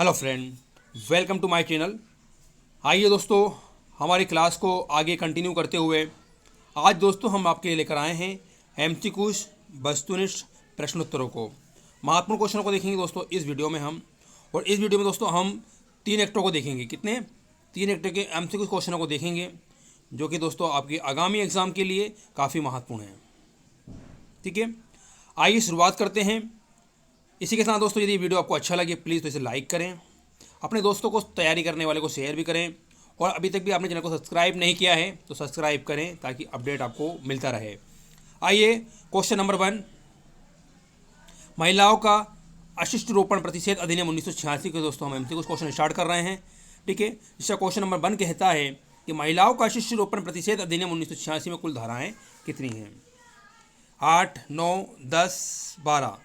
Hello friend, welcome to my channel. आइए दोस्तों, हमारी क्लास को आगे कंटिन्यू करते हुए आज दोस्तों हम आपके लिए लेकर आए हैं एमसीक्यूज वस्तुनिष्ठ प्रश्नोत्तरों को। महत्वपूर्ण क्वेश्चनों को देखेंगे दोस्तों इस वीडियो में हम। और इस वीडियो में दोस्तों हम 3 एक्टों को देखेंगे। कितने? 3 एक्टों के एमसीक्यूज क्वेश्चनों को देखेंगे, जो कि दोस्तों आपके आगामी एग्जाम के लिए काफ़ी महत्वपूर्ण है। ठीक है, आइए शुरुआत करते हैं। इसी के साथ दोस्तों, यदि वीडियो आपको अच्छा लगे प्लीज़ तो इसे लाइक करें, अपने दोस्तों को तैयारी करने वाले को शेयर भी करें, और अभी तक भी आपने चैनल को सब्सक्राइब नहीं किया है तो सब्सक्राइब करें ताकि अपडेट आपको मिलता रहे। आइए, क्वेश्चन नंबर 1, महिलाओं का अशिष्ट रोपण प्रतिषेध अधिनियम 1986 के दोस्तों हम एमसीक्यू क्वेश्चन स्टार्ट कर रहे हैं। ठीक है, जिसका क्वेश्चन नंबर 1 कहता है कि महिलाओं का अशिष्ट रोपण प्रतिषेध अधिनियम 1986 में कुल धाराएँ कितनी हैं? 8, 9, 10, 12।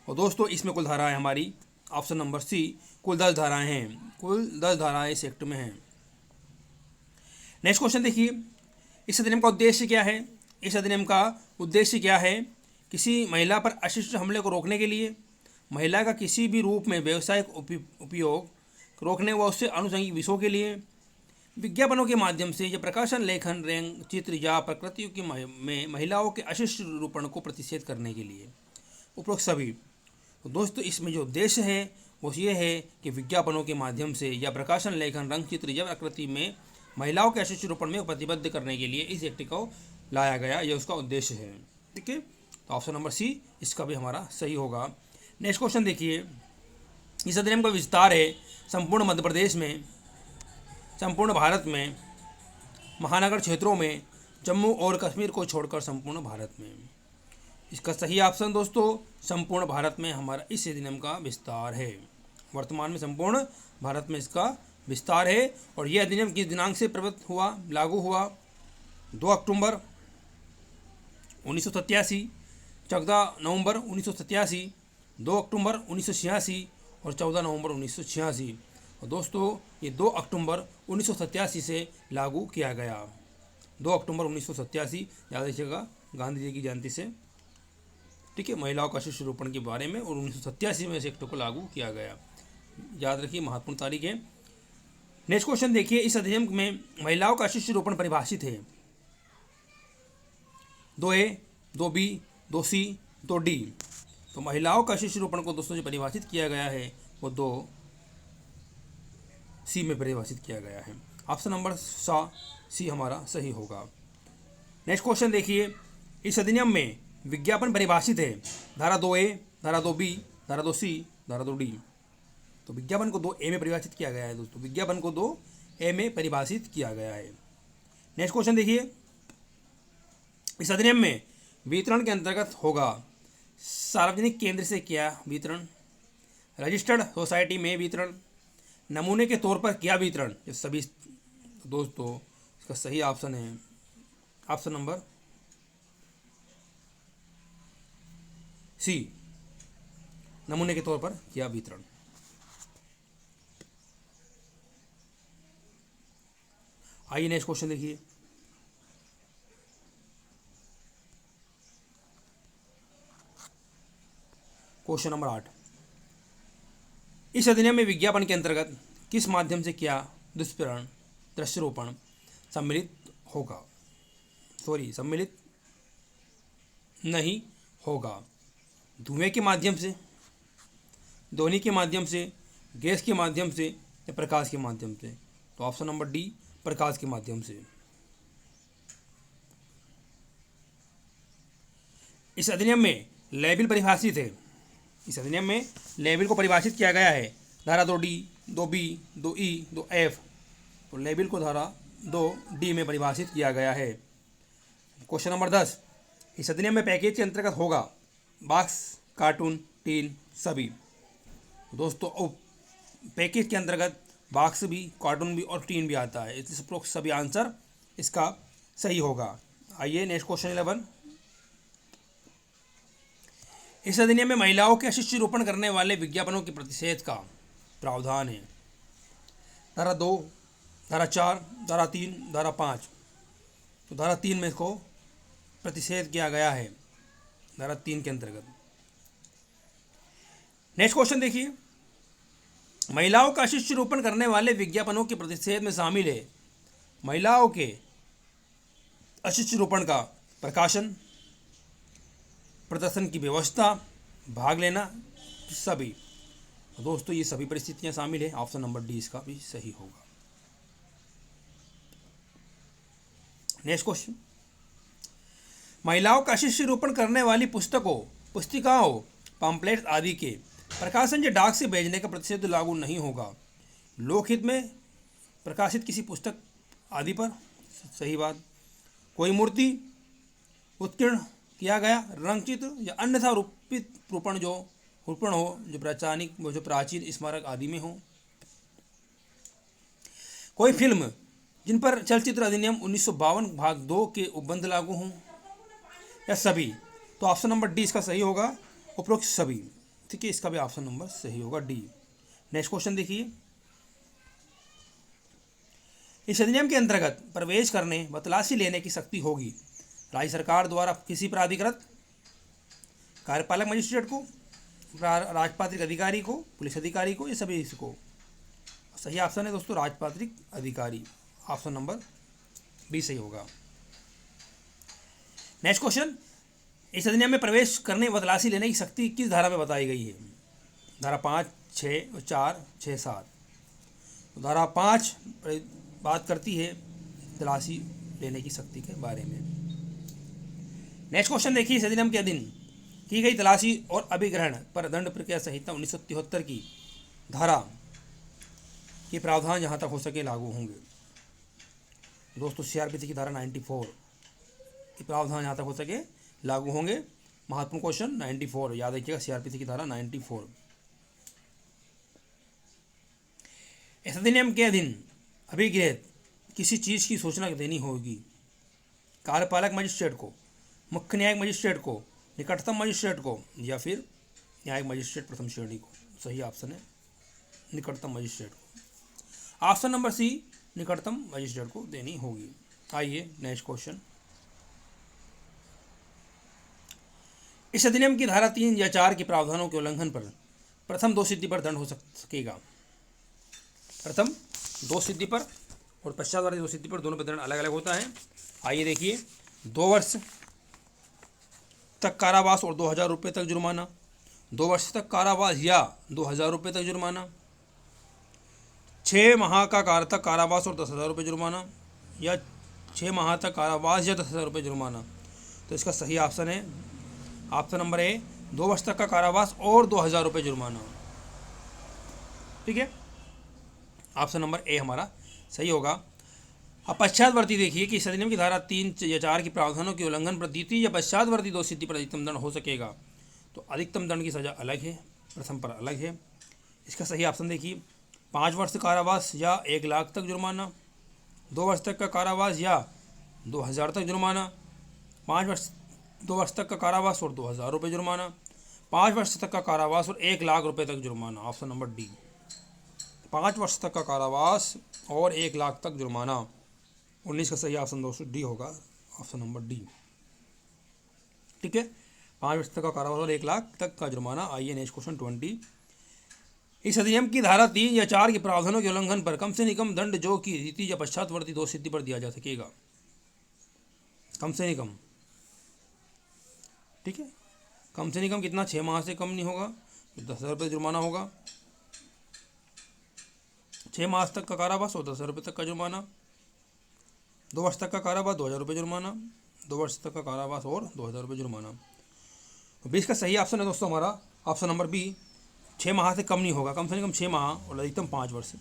और दोस्तों इसमें कुल धाराएं हमारी ऑप्शन नंबर सी, कुल 10 धाराएं हैं। कुल 10 धाराएं इस एक्ट में हैं। नेक्स्ट क्वेश्चन देखिए, इस अधिनियम का उद्देश्य क्या है? इस अधिनियम का उद्देश्य क्या है? किसी महिला पर अशिष्ट हमले को रोकने के लिए, महिला का किसी भी रूप में व्यावसायिक उपयोग रोकने व उससे आनुषंगिक विषयों के लिए, विज्ञापनों के माध्यम से या प्रकाशन, लेखन, रंग चित्र या प्रकृतियों की में महिलाओं के अशिष्ट रूपण को प्रतिषेध करने के लिए, उपरोक्त सभी। तो दोस्तों इसमें जो उद्देश्य है वो ये है कि विज्ञापनों के माध्यम से या प्रकाशन, लेखन, रंग चित्र या प्रकृति में महिलाओं के अशिष्ट रूपण में प्रतिबद्ध करने के लिए इस एक्ट को लाया गया, यह उसका उद्देश्य है। ठीक है, तो ऑप्शन नंबर सी इसका भी हमारा सही होगा। नेक्स्ट क्वेश्चन देखिए, इस अधिनियम का विस्तार है संपूर्ण मध्य प्रदेश में, संपूर्ण भारत में, महानगर क्षेत्रों में, जम्मू और कश्मीर को छोड़कर संपूर्ण भारत में। इसका सही ऑप्शन दोस्तों संपूर्ण भारत में हमारा इस अधिनियम का विस्तार है। वर्तमान में संपूर्ण भारत में इसका विस्तार है। और यह अधिनियम किस दिनांक से प्रवृत्त हुआ, लागू हुआ? 2 अक्टूबर 1987, 14 नवंबर 1987, 2 अक्टूबर 1986 और 14 नवंबर 1986। और दोस्तों ये 2 अक्टूबर 1987 से लागू किया गया। 2 अक्टूबर 1987 याद रखिएगा, गांधी जी की जयंती से। ठीक है, महिलाओं का अशिष्ट रोपण के बारे में, और 1987 में इस एक्ट को लागू किया गया। याद रखिए, महत्वपूर्ण तारीख है। नेक्स्ट क्वेश्चन देखिए, इस अधिनियम में महिलाओं का अशिष्ट रोपण परिभाषित है 2A, 2B, 2C, 2D। तो महिलाओं का अशिष्ट रोपण को दोस्तों जो परिभाषित किया गया है वो 2C में परिभाषित किया गया है। ऑप्शन नंबर सी हमारा सही होगा। नेक्स्ट क्वेश्चन देखिए, इस अधिनियम में विज्ञापन परिभाषित है धारा 2A, धारा 2B, धारा 2C, धारा 2D। तो विज्ञापन को 2A में परिभाषित किया गया है दोस्तों, विज्ञापन को 2A में परिभाषित किया गया है। नेक्स्ट क्वेश्चन देखिए, इस अधिनियम में वितरण के अंतर्गत होगा सार्वजनिक केंद्र से क्या वितरण, रजिस्टर्ड सोसाइटी में वितरण, नमूने के तौर पर क्या वितरण। ये सभी दोस्तों इसका सही ऑप्शन है ऑप्शन नंबर सी, नमूने के तौर पर किया वितरण। आइए नेक्स्ट क्वेश्चन देखिए, क्वेश्चन नंबर 8, इस अधिनियम में विज्ञापन के अंतर्गत किस माध्यम से क्या दुष्प्रेरण, दृश्यरोपण सम्मिलित होगा? सम्मिलित नहीं होगा। धुएं के माध्यम से, ध्वनि के माध्यम से, गैस के माध्यम से या प्रकाश के माध्यम से। तो ऑप्शन नंबर डी, प्रकाश के माध्यम से। इस अधिनियम में लेबल परिभाषित है, इस अधिनियम में लेबल को परिभाषित किया गया है धारा 2D, 2B, 2E, 2F। तो लेबल को धारा 2D में परिभाषित किया गया है। क्वेश्चन नंबर 10, इस अधिनियम में पैकेज के अंतर्गत होगा बॉक्स, कार्टून, टीन, सभी। दोस्तों पैकेज के अंतर्गत बॉक्स भी, कार्टून भी और टीन भी आता है, इस उपरोक्त सभी आंसर इसका सही होगा। आइए नेक्स्ट क्वेश्चन 11, इस अधिनियम में महिलाओं के अशिष्ट रोपण करने वाले विज्ञापनों के प्रतिषेध का प्रावधान है धारा 2, धारा 4, धारा 3, धारा 5। तो धारा 3 में इसको प्रतिषेध किया गया है, धारा 3 के अंतर्गत। नेक्स्ट क्वेश्चन देखिए, महिलाओं का शिशु रोपण करने वाले विज्ञापनों के प्रतिषेध में शामिल है महिलाओं के अशिशु रोपण का प्रकाशन, प्रदर्शन की व्यवस्था, भाग लेना, सभी। दोस्तों ये सभी परिस्थितियां शामिल है। ऑप्शन नंबर डी इसका भी सही होगा। नेक्स्ट क्वेश्चन, महिलाओं का शिशु रोपण करने वाली पुस्तकों, पुस्तिकाओं, पम्पलेट आदि के प्रकाशन या डाक से भेजने का प्रतिषेध लागू नहीं होगा लोकहित में प्रकाशित किसी पुस्तक आदि पर। सही बात। कोई मूर्ति, उत्कीर्ण किया गया रंगचित्र या अन्यथा रूपित रूपण हो जो प्राचीन स्मारक आदि में हो। कोई फिल्म जिन पर चलचित्र अधिनियम 1952 भाग 2 के उपबंध लागू हों, या सभी। तो ऑप्शन नंबर डी इसका सही होगा, उपरोक्त सभी। ठीक है, इसका भी ऑप्शन नंबर सही होगा, डी। नेक्स्ट क्वेश्चन देखिए, इस अधिनियम के अंतर्गत प्रवेश करने व तलाशी लेने की शक्ति होगी राज्य सरकार द्वारा किसी प्राधिकृत कार्यपालक मजिस्ट्रेट को, राजपात्रिक अधिकारी को, पुलिस अधिकारी को, ये सभी इसको। सही ऑप्शन है दोस्तों राजपात्रिक अधिकारी। ऑप्शन नंबर बी सही होगा। नेक्स्ट क्वेश्चन, इस अधिनियम में प्रवेश करने व तलाशी लेने की शक्ति किस धारा में बताई गई है? धारा 5, 6, 4, 6, 7। तो धारा 5 बात करती है तलाशी लेने की शक्ति के बारे में। नेक्स्ट क्वेश्चन देखिए, इस अधिनियम के अधीन की गई तलाशी और अभिग्रहण पर दंड प्रक्रिया संहिता 1973 की धारा के प्रावधान जहां तक हो सके लागू होंगे। दोस्तों सीआरपीसी की धारा 94 के प्रावधान जहां तक हो सके लागू होंगे। महत्वपूर्ण क्वेश्चन 94 याद रखिएगा, सीआरपीसी की धारा 94। इस अधिनियम के अधीन अभिगृहित किसी चीज़ की सूचना देनी होगी कार्यपालक मजिस्ट्रेट को, मुख्य न्यायिक मजिस्ट्रेट को, निकटतम मजिस्ट्रेट को, या फिर न्यायिक मजिस्ट्रेट प्रथम श्रेणी को। सही ऑप्शन है निकटतम मजिस्ट्रेट को। ऑप्शन नंबर सी निकटतम मजिस्ट्रेट को देनी होगी। आइए नेक्स्ट क्वेश्चन, इस अधिनियम की धारा 3 या 4 के प्रावधानों के उल्लंघन पर प्रथम 2 सिद्धि पर दंड हो सकेगा। प्रथम 2 सिद्धि पर और पश्चातवर्ती 2 सिद्धि पर, दोनों पर दंड अलग अलग होता है। आइए देखिए, 2 वर्ष तक कारावास और 2000 रुपये तक जुर्माना, 2 वर्ष तक कारावास या 2000 रुपये तक जुर्माना, 6 माह का तक कारावास और 10,000 रुपये जुर्माना, या 6 माह तक कारावास या 10,000 रुपये जुर्माना। तो इसका सही ऑप्शन है ऑप्शन नंबर ए, 2 वर्ष तक का कारावास और 2000 रुपये जुर्माना। ठीक है, ऑप्शन नंबर ए हमारा सही होगा। अब पश्चातवर्ती देखिए कि इस अधिनियम की धारा 3 या 4 के प्रावधानों के उल्लंघन पर द्वितीय या पश्चातवर्ती 2 सिद्धि पर अधिकतम दंड हो सकेगा। तो अधिकतम दंड की सजा अलग है, प्रथम पर अलग है। इसका सही ऑप्शन देखिए, 5 वर्ष कारावास या 1 लाख तक जुर्माना, 2 वर्ष तक का कारावास या 2000 तक जुर्माना, 2 वर्ष तक का कारावास और 2000 रुपये जुर्माना, 5 वर्ष तक का कारावास और 1 लाख रुपये तक जुर्माना। ऑप्शन नंबर डी, 5 वर्ष तक का कारावास और 1 लाख तक जुर्माना। 19 का सही ऑप्शन दोस्तों डी होगा, ऑप्शन नंबर डी। ठीक है, 5 वर्ष तक का कारावास और 1 लाख तक का जुर्माना। आइए नेक्स्ट क्वेश्चन 20, इस अधिनियम की धारा 3 या 4 के प्रावधानों के उल्लंघन पर कम से कम दंड जो कि द्वितीय या पश्चातवर्ती 2 सिद्धि पर दिया जा सकेगा। कम से कम, ठीक है, कम से कम कितना, 6 माह से कम नहीं होगा, 10,000 रुपये जुर्माना होगा। 6 माह तक का कारावास और 10,000 रुपये तक का जुर्माना, 2 वर्ष तक का कारावास 2000 रुपये जुर्माना, 2 वर्ष तक का कारावास और 2000 रुपये जुर्माना। तो 20 का सही ऑप्शन है दोस्तों हमारा ऑप्शन नंबर बी, 6 माह से कम नहीं होगा, कम से कम 6 माह और अधिकतम 5 वर्ष।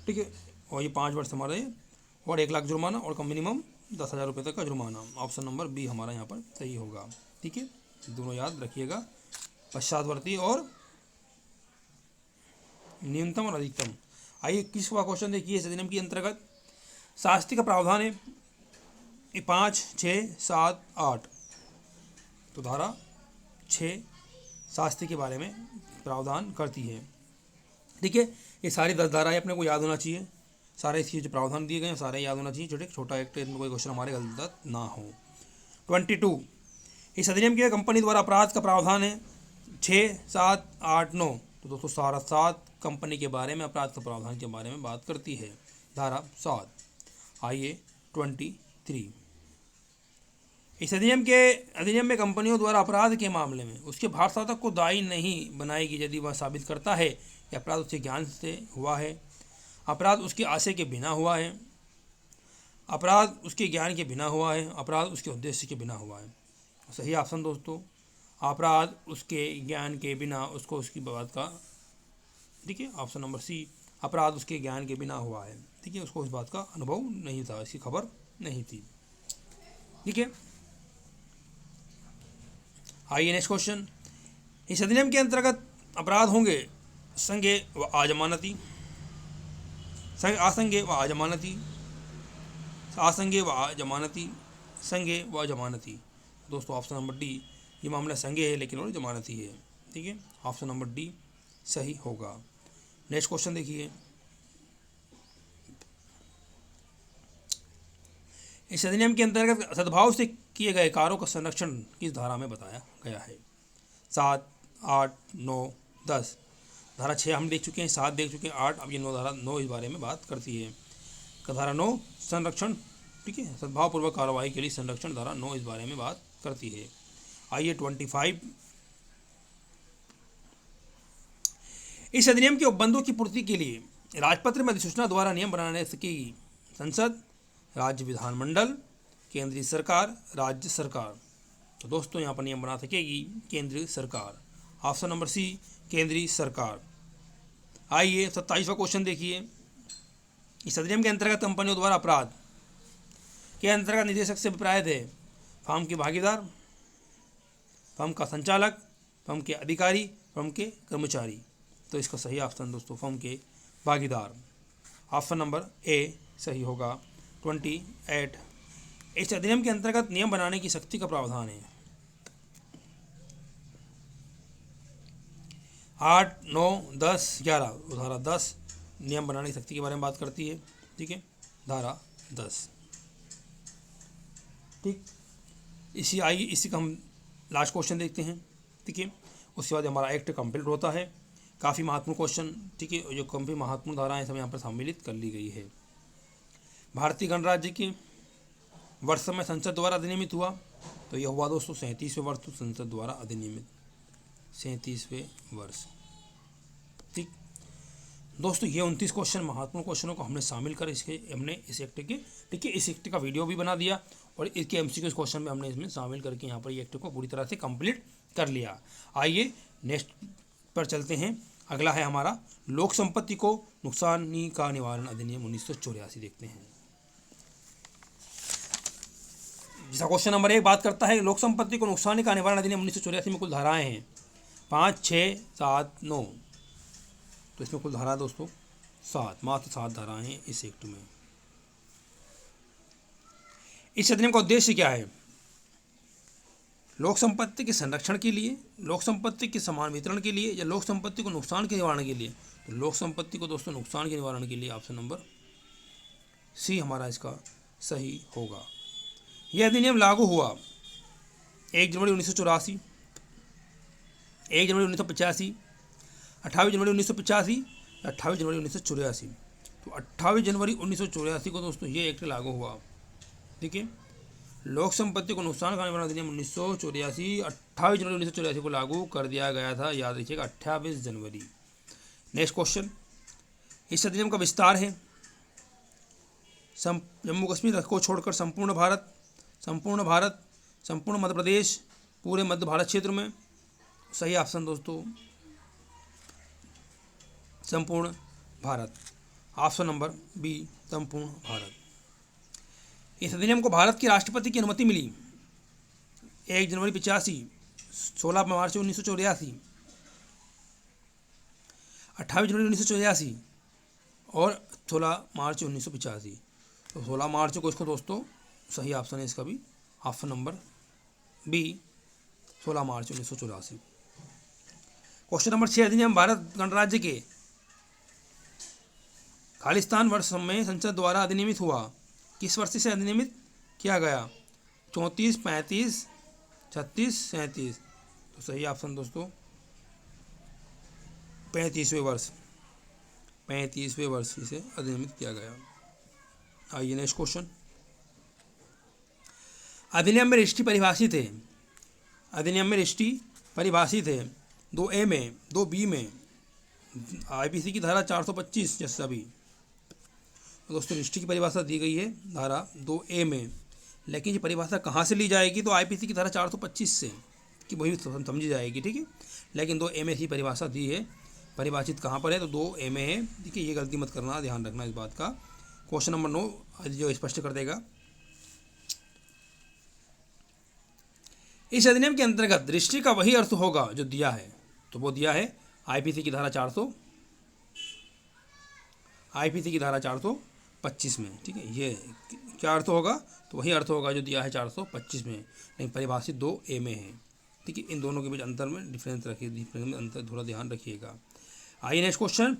ठीक है, और ये 5 वर्ष हमारे और 1 लाख जुर्माना और कम मिनिमम 10,000 रुपये तक का जुर्माना। ऑप्शन नंबर बी हमारा यहाँ पर सही होगा। ठीक है, दोनों याद रखिएगा, पश्चातवर्ती और न्यूनतम और अधिकतम। आइए 21वां क्वेश्चन देखिए, इस अधिनियम के अंतर्गत शास्ति का प्रावधान है 5, 6, 7, 8। तो धारा 6 शास्ति के बारे में प्रावधान करती है। ठीक है, ये सारी 10 धाराएं अपने को याद होना चाहिए, सारे इसके जो प्रावधान दिए गए हैं सारे याद होना चाहिए, छोटा एक में कोई क्वेश्चन हमारे गलत ना हो। 22, इस अधिनियम के कंपनी द्वारा अपराध का प्रावधान है 6, 7, 8, 9। तो दोस्तों सारा 7 कंपनी के बारे में अपराध के प्रावधान के बारे में बात करती है। धारा 7। आइए 23। इस अधिनियम में कंपनियों द्वारा अपराध के मामले में उसके भारसाधक को दायी नहीं बनाएगी यदि वह साबित करता है कि अपराध उसके ज्ञान से हुआ है, अपराध उसके आशय के बिना हुआ है, अपराध उसके ज्ञान के बिना हुआ है, अपराध उसके उद्देश्य के बिना हुआ है। सही ऑप्शन दोस्तों, अपराध उसके ज्ञान के बिना उसको उसकी बात का, ठीक है, ऑप्शन नंबर सी, अपराध उसके ज्ञान के बिना हुआ है, ठीक है, उसको उस बात का अनुभव नहीं था, इसकी खबर नहीं थी, ठीक है। आइए नेक्स्ट क्वेश्चन। इस अधिनियम के अंतर्गत अपराध होंगे संज्ञेय व अजमानती, असंज्ञेय व अजमानती, असंज्ञेय व अजमानती, संज्ञेय व जमानती। दोस्तों ऑप्शन नंबर डी, ये मामला संज्ञेय है लेकिन और जमानती है, ठीक है, ऑप्शन नंबर डी सही होगा। नेक्स्ट क्वेश्चन देखिए। इस अधिनियम के अंतर्गत सद्भाव से किए गए कार्यों का संरक्षण किस धारा में बताया गया है? 7, 8, 9, 10। धारा 6 हम देख चुके हैं, 7 देख चुके हैं, 8, अब ये 9 धारा 9 इस बारे में बात करती है। धारा 9 संरक्षण, ठीक है, सद्भावपूर्वक कार्रवाई के लिए संरक्षण, धारा 9 इस बारे में बात करती है। आइए 25। इस अधिनियम के उपबंधों की पूर्ति के लिए राजपत्र में अधिसूचना द्वारा नियम बनाने सकेगी संसद, राज्य विधानमंडल, केंद्रीय सरकार, राज्य सरकार। तो दोस्तों यहाँ पर नियम बना सकेगी केंद्रीय सरकार, ऑप्शन नंबर सी, केंद्रीय सरकार। आइए 27वां क्वेश्चन देखिए। इस अधिनियम के अंतर्गत कंपनियों द्वारा अपराध के अंतर्गत निदेशक से अभिप्राय है फर्म के भागीदार, फर्म का संचालक, फर्म के अधिकारी, फर्म के कर्मचारी। तो इसका सही ऑप्शन दोस्तों फर्म के भागीदार, ऑप्शन नंबर ए सही होगा। 28। इस अधिनियम के अंतर्गत नियम बनाने की शक्ति का प्रावधान है। 8, 9, 10, 11। धारा 10 नियम बनाने की शक्ति के बारे में बात करती है, ठीक है, धारा 10, ठीक। इसी का हम लास्ट क्वेश्चन देखते हैं, ठीक है, उसके बाद हमारा एक्ट कंप्लीट होता है। काफ़ी महत्वपूर्ण क्वेश्चन, ठीक है, जो काफ़ी महत्वपूर्ण धाराएं सब यहाँ पर सम्मिलित कर ली गई है। भारतीय गणराज्य के वर्ष में संसद द्वारा अधिनियमित हुआ, तो यह हुआ दोस्तों 37वें वर्ष, तो संसद द्वारा अधिनियमित 37वें वर्ष, ठीक। दोस्तों ये 29 क्वेश्चन महत्वपूर्ण क्वेश्चनों को हमने शामिल कर इस एक्ट के, ठीक है, इस एक्ट का वीडियो भी बना दिया और इसके एमसीक्यू क्वेश्चन भी हमने इसमें शामिल करके यहाँ पर ये एक्ट को पूरी तरह से कंप्लीट कर लिया। आइए नेक्स्ट पर चलते हैं। अगला है हमारा लोक संपत्ति को नुकसानी का निवारण अधिनियम 1984 देखते हैं। जिसका क्वेश्चन नंबर 1 बात करता है लोक संपत्ति को नुकसानी का निवारण अधिनियम 1984 में कुल धाराएं हैं 5, 6, 7, 9। तो इसमें कुल धारा दोस्तों 7, मात्र 7 धाराएं हैं इस एक्ट में। इस अधिनियम का उद्देश्य क्या है? लोक संपत्ति के संरक्षण के लिए, लोक संपत्ति के समान वितरण के लिए, या लोक संपत्ति को नुकसान के निवारण के लिए? तो लोक संपत्ति को दोस्तों नुकसान के निवारण के लिए, ऑप्शन नंबर सी हमारा इसका सही होगा। यह अधिनियम लागू हुआ 1 जनवरी 1984, 1 जनवरी 1985, 28 जनवरी 1985, 28 जनवरी 1984। तो 28 जनवरी 1984 को दोस्तों ये एक्ट लागू हुआ, ठीक है। लोक संपत्ति को नुकसान का निवारण अधिनियम 1984 28 जनवरी 1984 को लागू कर दिया गया था, याद रखिएगा 28 जनवरी। Next question. इस अधिनियम का विस्तार है जम्मू कश्मीर को छोड़कर संपूर्ण भारत, संपूर्ण मध्य प्रदेश, पूरे मध्य भारत क्षेत्र में। सही ऑप्शन दोस्तों संपूर्ण भारत, ऑप्शन नंबर बी संपूर्ण भारत। इस अधिनियम को भारत के राष्ट्रपति की अनुमति मिली 1 जनवरी 85, 16 मार्च 1984, 28 जनवरी 1984 और 16 मार्च 1985। तो 16 मार्च को इसको दोस्तों सही ऑप्शन है इसका भी, ऑप्शन नंबर बी 16 मार्च 1984। Question number 6। अधिनियम भारत गणराज्य के खालिस्तान वर्ष में संसद द्वारा अधिनियमित हुआ। किस वर्ष से अधिनियमित किया गया? 34, 35, 36, 37। तो सही ऑप्शन दोस्तों 35वें वर्ष, 35वें वर्ष से अधिनियमित किया गया। आइए नेक्स्ट क्वेश्चन। अधिनियम में रिश्ती परिभाषित है। अधिनियम में रिश्ती परिभाषित है 2A में, 2B में, आईपीसी की धारा 425 जैसा भी। दोस्तों रिश्ती की परिभाषा दी गई है धारा 2A में, लेकिन ये परिभाषा कहाँ से ली जाएगी तो आईपीसी की धारा 425 से, कि वही समझी जाएगी, ठीक है। लेकिन 2A में ही परिभाषा दी है, परिभाषित कहाँ पर है तो 2A में है, ठीक है। ये गलती मत करना, ध्यान रखना इस बात का। क्वेश्चन नंबर 9 जो स्पष्ट कर देगा। इस अधिनियम के अंतर्गत दृष्टि का वही अर्थ होगा जो दिया है, तो वो दिया है आईपीसी की धारा 425 में, ठीक है। ये क्या अर्थ होगा तो वही अर्थ होगा जो दिया है 425 में, लेकिन परिभाषित 2A में है, ठीक है। इन दोनों के बीच अंतर में डिफरेंस रखिए, डिफरेंस में अंतर थोड़ा ध्यान रखिएगा। आइए नेक्स्ट क्वेश्चन।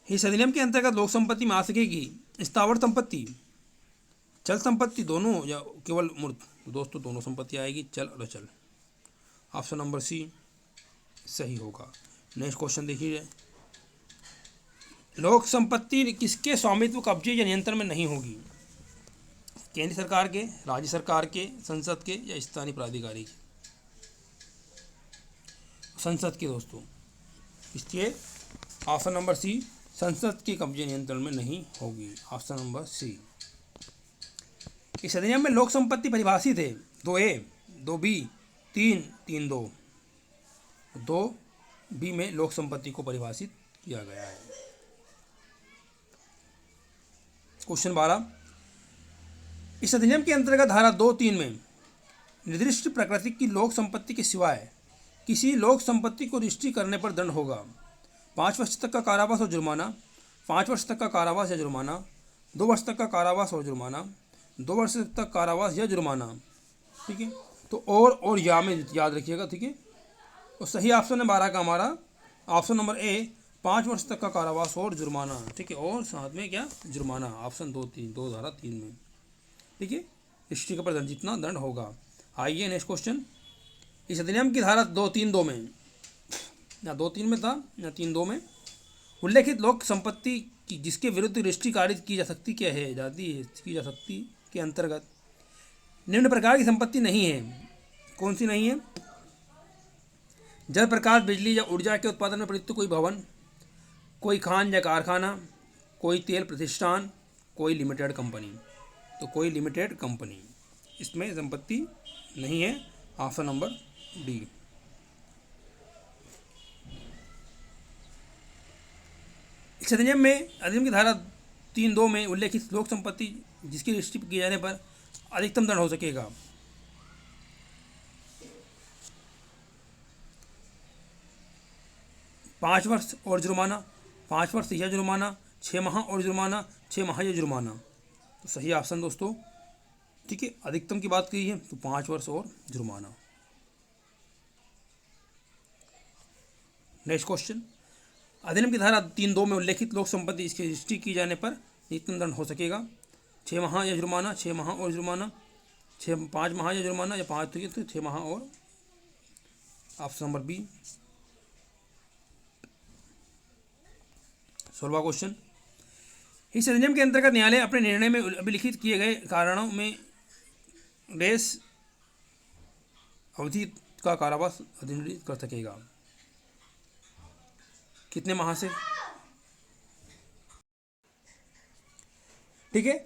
इस अधिनियम के अंतर्गत लोक संपत्ति में आ सकेगी स्थावर संपत्ति, चल संपत्ति दोनों या केवल मूर्त? तो दोस्तों दोनों संपत्ति आएगी, चल और अचल। ऑप्शन नंबर सी सही होगा। नेक्स्ट क्वेश्चन देखिए। लोक संपत्ति किसके स्वामित्व, कब्जे या नियंत्रण में नहीं होगी? केंद्र सरकार के, राज्य सरकार के, संसद के या स्थानीय प्राधिकारी के? संसद के दोस्तों। इसलिए ऑप्शन नंबर सी संसद के कब्जे नियंत्रण में नहीं होगी। Option number C. इस अधिनियम में लोक संपत्ति परिभाषित है 2A, 2B, 3, 2B में लोक संपत्ति को परिभाषित किया गया है। क्वेश्चन 12। इस अधिनियम के अंतर्गत धारा 2(3) में निर्दिष्ट प्रकृति की लोक संपत्ति के सिवाय किसी लोक संपत्ति को रजिस्ट्री करने पर दंड होगा। 5 वर्ष तक का कारावास और जुर्माना, 5 वर्ष तक का कारावास या जुर्माना, 2 वर्ष तक का कारावास और जुर्माना, 2 वर्ष तक कारावास या जुर्माना, ठीक है। तो और या में याद रखिएगा, ठीक है। और सही ऑप्शन है 12 का हमारा ऑप्शन नंबर ए 5 वर्ष तक का कारावास और जुर्माना, ठीक है। और साथ में क्या जुर्माना, ऑप्शन 2 धारा 3 में, ठीक है। रजिस्ट्री के पर जितना दंड होगा। आइए नेक्स्ट क्वेश्चन। इस अधिनियम की धारा 2(3)(2) में, या 2(3) में था या 3(2) में उल्लेखित लोक संपत्ति की जिसके विरुद्ध रजिस्ट्री कारित की जा सकती क्या है, की जा सकती के अंतर्गत निम्न प्रकार की संपत्ति नहीं है। कौन सी नहीं है? जल, प्रकाश, बिजली या ऊर्जा के उत्पादन में प्रयुक्त कोई भवन, कोई खान या कारखाना, कोई तेल प्रतिष्ठान, कोई लिमिटेड कंपनी। तो कोई लिमिटेड कंपनी इसमें संपत्ति नहीं है। Option number D. इस अधिनियम की धारा 3(2) में उल्लेखित लोक संपत्ति जिसकी रजिस्ट्री किए जाने पर अधिकतम दंड हो सकेगा। पाँच वर्ष और जुर्माना, 5 वर्ष या जुर्माना, 6 माह और जुर्माना, 6 माह या जुर्माना। तो सही ऑप्शन दोस्तों, ठीक है। अधिकतम की बात की है तो 5 वर्ष और जुर्माना। Next question. अधिनियम की धारा 3(2) में उल्लेखित लोक संपत्ति इसकी रजिस्ट्री की जाने पर अधिकतम दंड हो सकेगा 6 माह या जुर्माना, 6 माह और जुर्माना, 5 माह या जुर्माना या 5 तो 6 माह और। Option number B. 16वां क्वेश्चन। इस अधिनियम के अंतर्गत न्यायालय अपने निर्णय में अभिलिखित किए गए कारणों में रेस अवधि का कारावास अधिनियमित कर सकेगा। कितने माह से? ठीक है।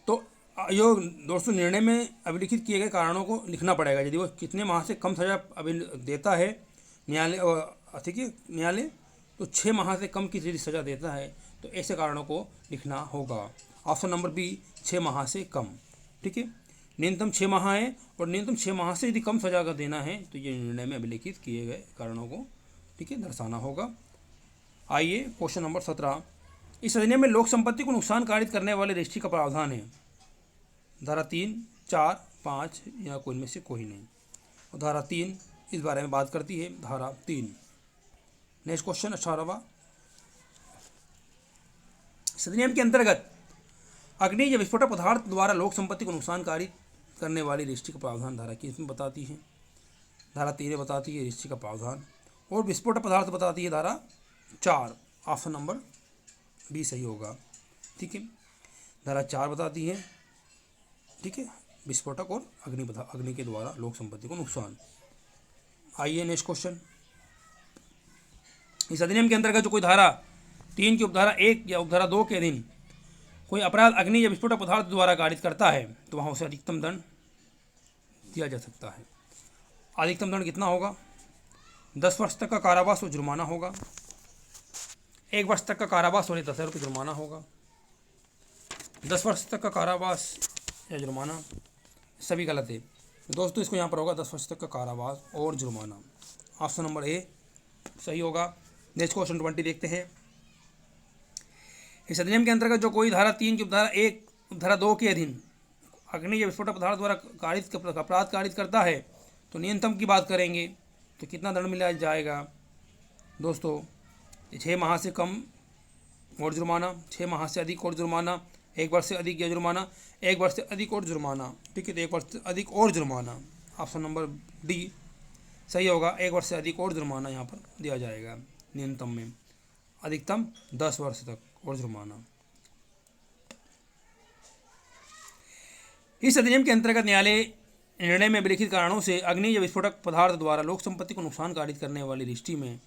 तो यो दोस्तों निर्णय में अभिलिखित किए गए कारणों को लिखना पड़ेगा। यदि वो कितने माह से कम सजा अभी देता है न्यायालय, ठीक है, न्यायालय तो 6 माह से कम की यदि सजा देता है तो ऐसे कारणों को लिखना होगा। ऑप्शन नंबर बी 6 माह से कम, ठीक है। न्यूनतम 6 माह है और न्यूनतम 6 माह से यदि कम सजा का देना है तो ये निर्णय में अभिलिखित किए गए कारणों को, ठीक है, दर्शाना होगा। आइए क्वेश्चन नंबर 17। इस अधिनियम में लोक संपत्ति को नुकसान कारित करने वाले रजिस्ट्री का प्रावधान है। धारा 3, 4, 5 या कोई में से कोई नहीं। और धारा 3 इस बारे में बात करती है, धारा 3। नेक्स्ट क्वेश्चन 18वां। इस अधिनियम के अंतर्गत अग्नि या विस्फोटक पदार्थ द्वारा लोक संपत्ति को नुकसान कारित करने वाली रजिस्ट्री का प्रावधान धारा किस में बताती है? धारा 13 बताती है रजिस्ट्री का प्रावधान। और विस्फोटक पदार्थ बताती है धारा 4। ऑप्शन नंबर बी सही होगा। ठीक है, धारा 4 बताती है, ठीक है, विस्फोटक और अग्नि के द्वारा लोक संपत्ति को नुकसान। आइए नेक्स्ट क्वेश्चन। इस अधिनियम के अंतर्गत जो कोई धारा 3 की उपधारा 1 या उपधारा 2 के अधीन कोई अपराध अग्नि या विस्फोटक पदार्थ द्वारा कारित करता है तो वहाँ उसे अधिकतम दंड दिया जा सकता है। अधिकतम दंड कितना होगा? 10 वर्ष तक का कारावास और जुर्माना होगा, 1 वर्ष तक का कारावास और 10,000 रुपये जुर्माना होगा। 10 वर्ष तक का कारावास या जुर्माना सभी गलत है दोस्तों, इसको यहाँ पर होगा 10 वर्ष तक का कारावास और जुर्माना। ऑप्शन नंबर ए सही होगा। नेक्स्ट क्वेश्चन 20 देखते हैं। इस अधिनियम के अंतर्गत जो कोई धारा 3 की उपधारा 1 उपधारा 2 के अधीन अग्नि या विस्फोटक पदार्थ द्वारा कारित अपराध कारित करता है तो न्यूनतम की बात करेंगे तो कितना दंड मिला जाएगा दोस्तों? 6 माह से कम और जुर्माना, 6 माह से अधिक और जुर्माना, 1 वर्ष से अधिक या जुर्माना, 1 वर्ष से अधिक और जुर्माना। ठीक है, तो 1 वर्ष से अधिक और जुर्माना। ऑप्शन नंबर डी सही होगा, 1 वर्ष से अधिक और जुर्माना यहाँ पर दिया जाएगा न्यूनतम में, अधिकतम 10 वर्ष तक और जुर्माना। इस अधिनियम के अंतर्गत न्यायालय निर्णय में विलिखित कारणों से अग्नि या विस्फोटक पदार्थ द्वारा लोक संपत्ति को नुकसान कारित करने वाली दृष्टि में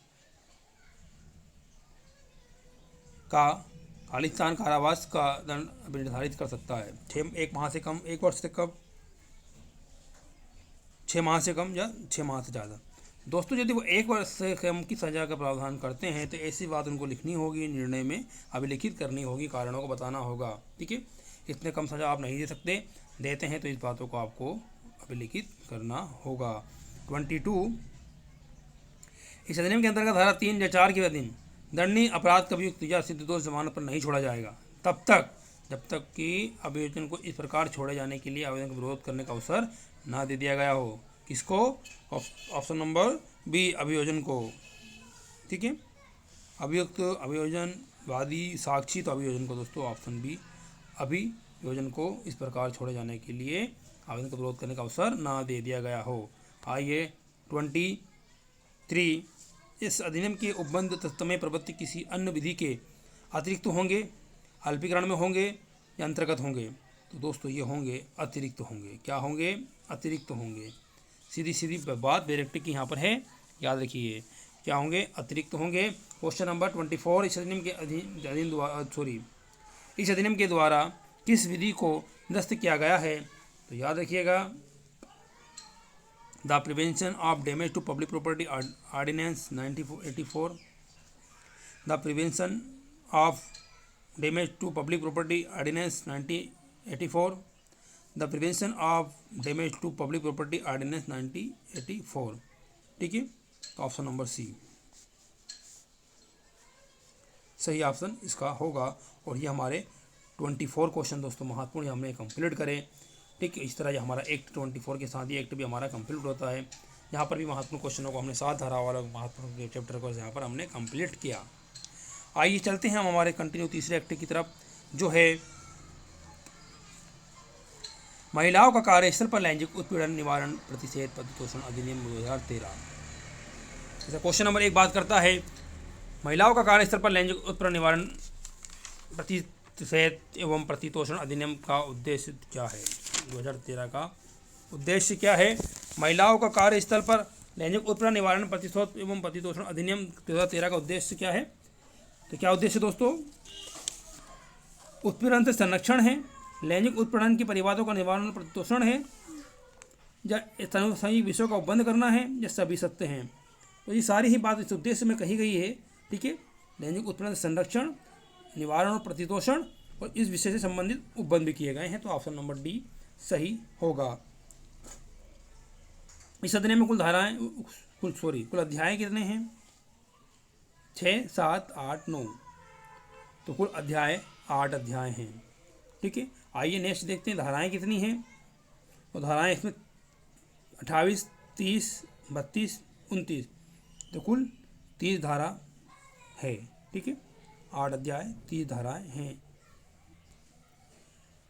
का खालिस्तान कारावास का दंड निर्धारित कर सकता है। 1 माह से कम, 1 वर्ष से कम, 6 माह से कम या 6 माह से ज़्यादा। दोस्तों यदि वो 1 वर्ष से कम की सज़ा का प्रावधान करते हैं तो ऐसी बात उनको लिखनी होगी, निर्णय में अभिलिखित करनी होगी, कारणों को बताना होगा। ठीक है, इतने कम सज़ा आप नहीं दे सकते, देते हैं तो इस बातों को आपको अभिलिखित करना होगा। 22 इस अधिनियम के अंतर्गत धारा 3 या 4 के अधीन दंडनीय अपराध का अभियुक्त या सिद्ध दोष जमानत पर नहीं छोड़ा जाएगा तब तक जब तक कि अभियोजन को इस प्रकार छोड़े जाने के लिए आवेदन का विरोध करने का अवसर ना दे दिया गया हो। किसको? ऑप्शन नंबर बी, अभियोजन को। ठीक है, अभियुक्त, अभियोजन, वादी, साक्षी, तो अभियोजन को दोस्तों ऑप्शन बी, अभियोजन को इस प्रकार छोड़े जाने के लिए आवेदन का विरोध करने का अवसर ना दे दिया गया हो। आइए 23 इस अधिनियम के उपबंध तत्समय प्रवृत्ति किसी अन्य विधि के अतिरिक्त होंगे, अल्पीकरण में होंगे या अंतर्गत होंगे? तो दोस्तों ये होंगे अतिरिक्त होंगे। क्या होंगे? अतिरिक्त होंगे। सीधी सीधी बात डायरेक्ट की यहाँ पर है, याद रखिए क्या होंगे? अतिरिक्त होंगे। क्वेश्चन नंबर 24 इस अधिनियम के इस अधिनियम के द्वारा किस विधि को निरस्त किया गया है? तो याद रखिएगा the prevention of damage to public property ordinance 1984, the prevention of damage to public property ordinance 1984, the prevention of damage to public property ordinance 1984। ठीक है, तो ऑप्शन नंबर सी सही ऑप्शन इसका होगा। और ये हमारे 24 क्वेश्चन दोस्तों महत्वपूर्ण हमने कंप्लीट करें। ठीक है, इस तरह ये हमारा एक्ट 24 के साथ ही एक्ट भी हमारा कंप्लीट होता है। यहाँ पर भी महत्वपूर्ण क्वेश्चनों को हमने 7 धारा वाला महत्वपूर्ण चैप्टर को यहाँ पर हमने कंप्लीट किया। आइए चलते हैं हम हमारे कंटिन्यू तीसरे एक्ट की तरफ, जो है महिलाओं का कार्यस्थल पर लैंगिक उत्पीड़न निवारण प्रतिषेध प्रतितोषण अधिनियम 2013। जैसे क्वेश्चन नंबर 1 बात करता है महिलाओं का कार्यस्थल पर लैंगिक उत्पीड़न निवारण प्रतिषेध एवं प्रतितोषण अधिनियम का उद्देश्य क्या है? 2013 का उद्देश्य क्या है? महिलाओं का कार्यस्थल पर लैंगिक उत्पीड़न निवारण प्रतिशोध एवं प्रतितोषण अधिनियम 2013 का उद्देश्य क्या है? तो क्या उद्देश्य दोस्तों? उत्पीड़न से संरक्षण है, लैंगिक उत्पीड़न के परिवादों का निवारण प्रतितोषण है, या संयुक्त विषयों का उपबंध करना है, या सभी सत्य हैं। तो ये सारी ही बात इस उद्देश्य में कही गई है। ठीक है, लैंगिक उत्पीड़न से संरक्षण, निवारण और प्रतितोषण, और इस विषय से संबंधित उपबंध भी किए गए हैं। तो ऑप्शन नंबर डी सही होगा। इस अधिनियम में कुल अध्याय कितने हैं? 6, 7, 8, 9। तो कुल अध्याय 8 अध्याय हैं। ठीक है, आइए नेक्स्ट देखते हैं धाराएं कितनी हैं। तो धाराएं इसमें 28, 30, 32, 29, तो कुल 30 धारा है। ठीक है, 8 अध्याय 30 धाराएं हैं।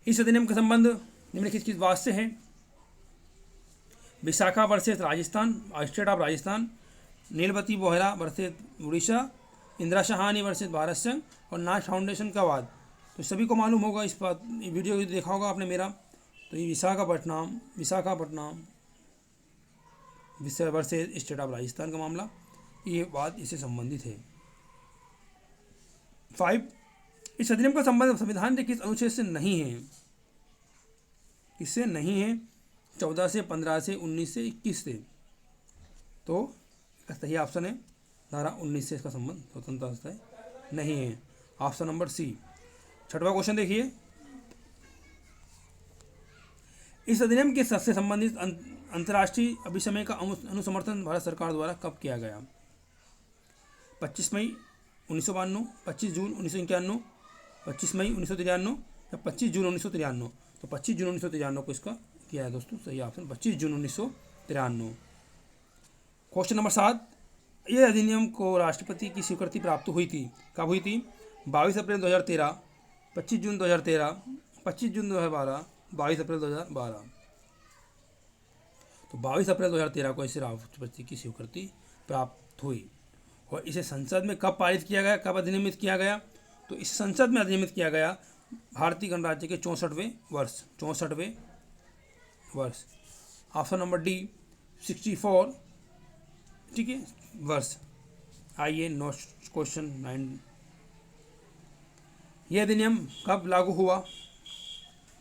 इस अधिनियम का संबंध निम्नलिखित किस बात से है? Vishakha versus Rajasthan, state of Rajasthan, Nilabati Bohra versus Orissa, Indira Sawhney versus Bharat संघ और नाश फाउंडेशन का वाद। तो सभी को मालूम होगा इस बात, ये वीडियो देखा होगा आपने मेरा। तो ये Visakhapatnam versus state of Rajasthan का मामला, ये बात इससे संबंधित है। 5, इस अधिनियम का संबंध संविधान के किस अनुच्छेद से नहीं है? किससे नहीं है? 14 से, 15 से, 19 से, 21 से। तो इसका सही ऑप्शन है धारा 19 से इसका संबंध स्वतंत्रता से नहीं है। Option number C. 6वां क्वेश्चन देखिए, इस अधिनियम के से संबंधित अंतर्राष्ट्रीय अभिसमय का अनुसमर्थन भारत सरकार द्वारा कब किया गया? 25 मई 1992, 25 जून 1991, 25 मई 1993 या 25 जून 1993। तो 25 जून 1993 को इसका किया है दोस्तों, सही ऑप्शन 25 जून 1993। क्वेश्चन नंबर 7, यह अधिनियम को राष्ट्रपति की स्वीकृति प्राप्त हुई थी, कब हुई थी? 22 अप्रैल 2013, 25 जून 2013, 25 जून 2012, 22 अप्रैल 2012। तो 22 अप्रैल 2013 को इसे राष्ट्रपति की स्वीकृति प्राप्त हुई। और इसे संसद में कब पारित किया गया, कब अधिनियमित किया गया? तो इस संसद में अधिनियमित किया गया भारतीय गणराज्य के 64वें वर्ष। ऑप्शन नंबर डी 64, ठीक है, वर्ष। आइए नेक्स्ट क्वेश्चन 9, यह अधिनियम कब लागू हुआ?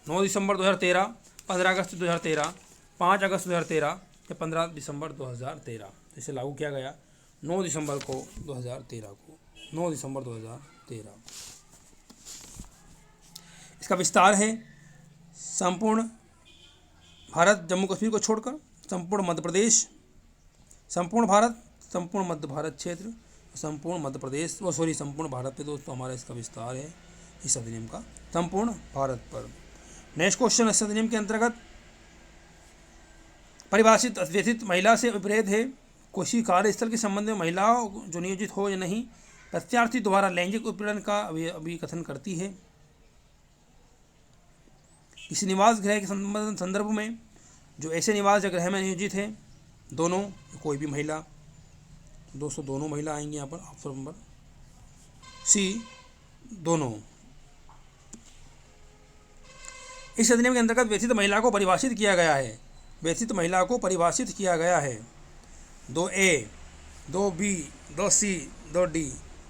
9 दिसंबर 2013, 15 अगस्त 2013, 5 अगस्त 2013 या 15 दिसंबर 2013। इसे लागू किया गया 9 दिसंबर 2013। इसका विस्तार है संपूर्ण भारत जम्मू कश्मीर को छोड़कर, संपूर्ण मध्य प्रदेश, संपूर्ण भारत, संपूर्ण मध्य भारत क्षेत्र, संपूर्ण मध्य प्रदेश, संपूर्ण भारत पे दोस्तों हमारा इसका विस्तार है इस अधिनियम का, संपूर्ण भारत पर। नेक्स्ट क्वेश्चन, इस अधिनियम के अंतर्गत परिभाषित अध्यथित महिला से विपरीत है। किसी कार्यस्थल के संबंध में महिलाओं जो नियोजित हो या नहीं, प्रत्यार्थी द्वारा लैंगिक उत्पीड़न का अभिकथन करती है। किसी निवास गृह के संदर्भ में जो ऐसे निवास या गृह में नियोजित है, दोनों, कोई भी महिला, दोस्तों दोनों महिला आएंगी यहाँ पर। ऑप्शन नंबर सी, दोनों। इस अधिनियम के अंतर्गत व्यथित महिला को परिभाषित किया गया है। 2A, 2B, 2C, 2D।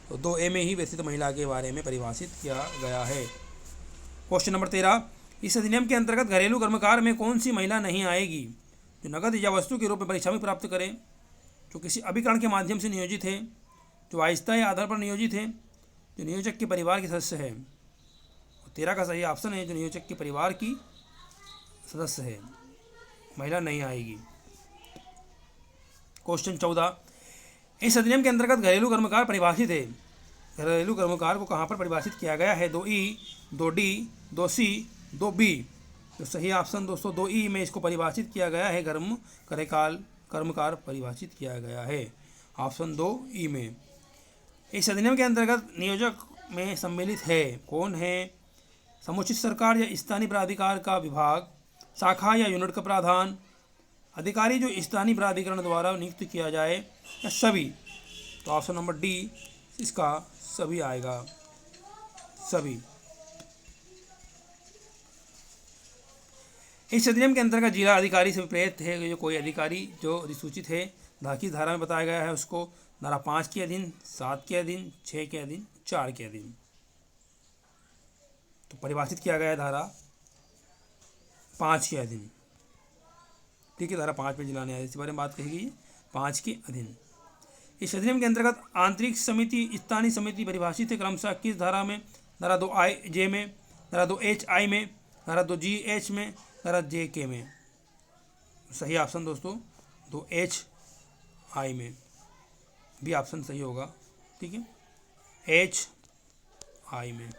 तो 2A में ही व्यथित महिला के बारे में परिभाषित किया गया है। क्वेश्चन नंबर 13, इस अधिनियम के अंतर्गत घरेलू कर्मकार में कौन सी महिला नहीं आएगी? जो नकद या वस्तु के रूप में पारिश्रमिक प्राप्त करे, जो किसी अभिकरण के माध्यम से नियोजित है, जो आहिस्ता या आधार पर नियोजित है, जो नियोजक के परिवार के सदस्य है। 13 का सही ऑप्शन है जो नियोजक के परिवार की सदस्य है, महिला नहीं आएगी। क्वेश्चन 14, इस अधिनियम के अंतर्गत घरेलू कर्मकार परिभाषित है। घरेलू कर्मकार को कहाँ पर परिभाषित किया गया है? 2E, 2D, 2C, 2B। तो सही ऑप्शन दोस्तों 2E में इसको परिभाषित किया गया है, कर्मकार परिभाषित किया गया है। ऑप्शन 2E में। इस अधिनियम के अंतर्गत नियोजक में सम्मिलित है, कौन है? समुचित सरकार या स्थानीय प्राधिकार का विभाग, शाखा या यूनिट का प्रावधान, अधिकारी जो स्थानीय प्राधिकरण द्वारा नियुक्त किया जाए, या सभी। तो ऑप्शन नंबर डी इसका सभी आएगा, सभी। इस अधिनियम के अंतर्गत जिला अधिकारी से विपरीत है जो कोई अधिकारी जो अधिसूचित है, की धारा में बताया गया है उसको धारा 5 के अधीन, 7 के अधीन, 6 के अधीन, 4 के अधीन। तो परिभाषित किया गया है धारा 5 के अधीन, ठीक है। धारा 5 में जिला न्यायाधीश के बारे में बात कही गई, 5 के अधीन। इस अधिनियम के अंतर्गत आंतरिक समिति, स्थानीय समिति परिभाषित है क्रमशः किस धारा में? धारा 2J में, धारा 2HI में, धारा 2GH में, धारा JK में। सही ऑप्शन दोस्तों 2HI में भी ऑप्शन सही होगा, ठीक है, HI में।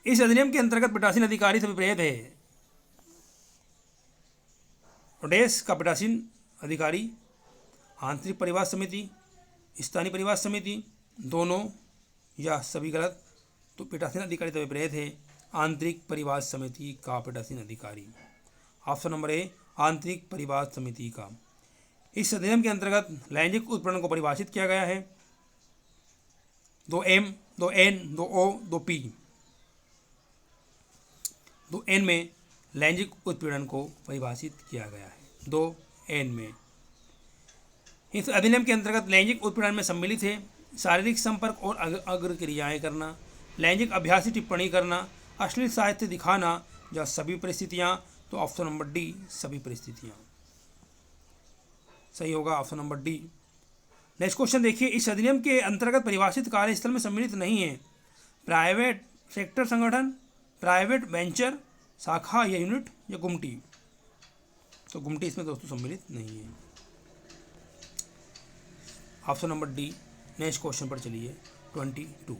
इस अधिनियम के अंतर्गत पीठासीन अधिकारी से विपरीत है। प्रदेश का पीठासीन अधिकारी, आंतरिक परिवार समिति, स्थानीय परिवार समिति, दोनों या सभी गलत। तो पीठासीन अधिकारी से विपरीत है आंतरिक परिवार समिति का पीठासीन अधिकारी। ऑप्शन नंबर ए आंतरिक परिवार समिति का। इस अधिनियम के अंतर्गत लैंगिक उत्पीड़न को परिभाषित किया गया है। 2M, 2N, 2O, 2P। 2N में लैंगिक उत्पीड़न को परिभाषित किया गया है। 2N में इस अधिनियम के अंतर्गत लैंगिक उत्पीड़न में सम्मिलित है शारीरिक संपर्क और अग्र क्रियाएं करना, लैंगिक अभ्यासी टिप्पणी करना, अश्लील साहित्य दिखाना या सभी परिस्थितियां। तो ऑप्शन नंबर डी, सभी परिस्थितियां सही होगा, option number D. Next question देखिए, इस अधिनियम के अंतर्गत परिभाषित कार्यस्थल में सम्मिलित नहीं है प्राइवेट सेक्टर संगठन, प्राइवेट वेंचर, शाखा या यूनिट या गुमटी। तो गुमटी इसमें दोस्तों सम्मिलित नहीं है, option number D. Next question पर चलिए 22।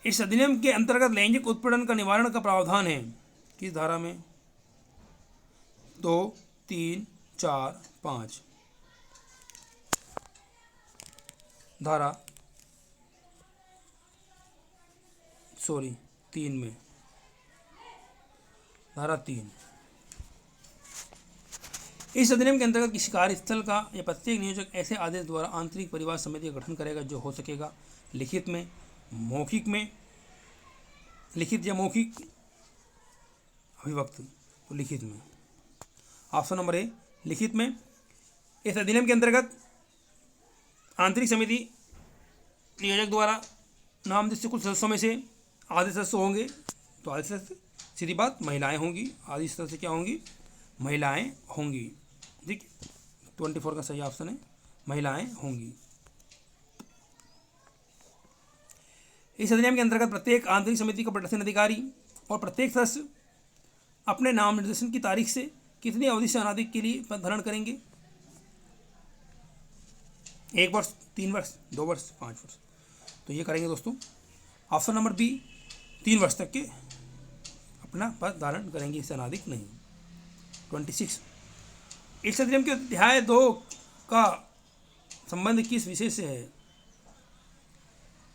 इस अधिनियम के अंतर्गत लैंगिक उत्पीड़न का निवारण का प्रावधान है किस धारा में? 2, 3, 4, 5। धारा 3 में, धारा 3। इस अधिनियम के अंतर्गत किसी कार्यस्थल का या प्रत्येक नियोजक ऐसे आदेश द्वारा आंतरिक परिवार समिति का गठन करेगा जो हो सकेगा लिखित में, मौखिक में, लिखित या मौखिक अभिव्यक्त, तो लिखित में, ऑप्शन नंबर ए लिखित में। इस अधिनियम के अंतर्गत आंतरिक समिति नियोजक द्वारा नामनिर्दिष्ट कुछ सदस्यों में से आधे सदस्य होंगे, तो आधे सदस्य सीधी बात महिलाएं होंगी, आधी सदस्य क्या होंगी? महिलाएं होंगी। ठीक, 24 का सही ऑप्शन है, महिलाएं होंगी। इस अधिनियम के अंतर्गत प्रत्येक आंतरिक समिति का प्रशासन अधिकारी और प्रत्येक सदस्य अपने नाम निर्देशन की तारीख से कितनी अवधि से अनाधिक के लिए पद धारण करेंगे? 1 वर्ष, 3 वर्ष, 2 वर्ष, 5 वर्ष। तो ये करेंगे दोस्तों ऑप्शन नंबर बी, 3 वर्ष तक के अपना पद धारण करेंगे, इससे अनाधिक नहीं। 26। इस अधिनियम के अध्याय 2 का संबंध किस विषय से है?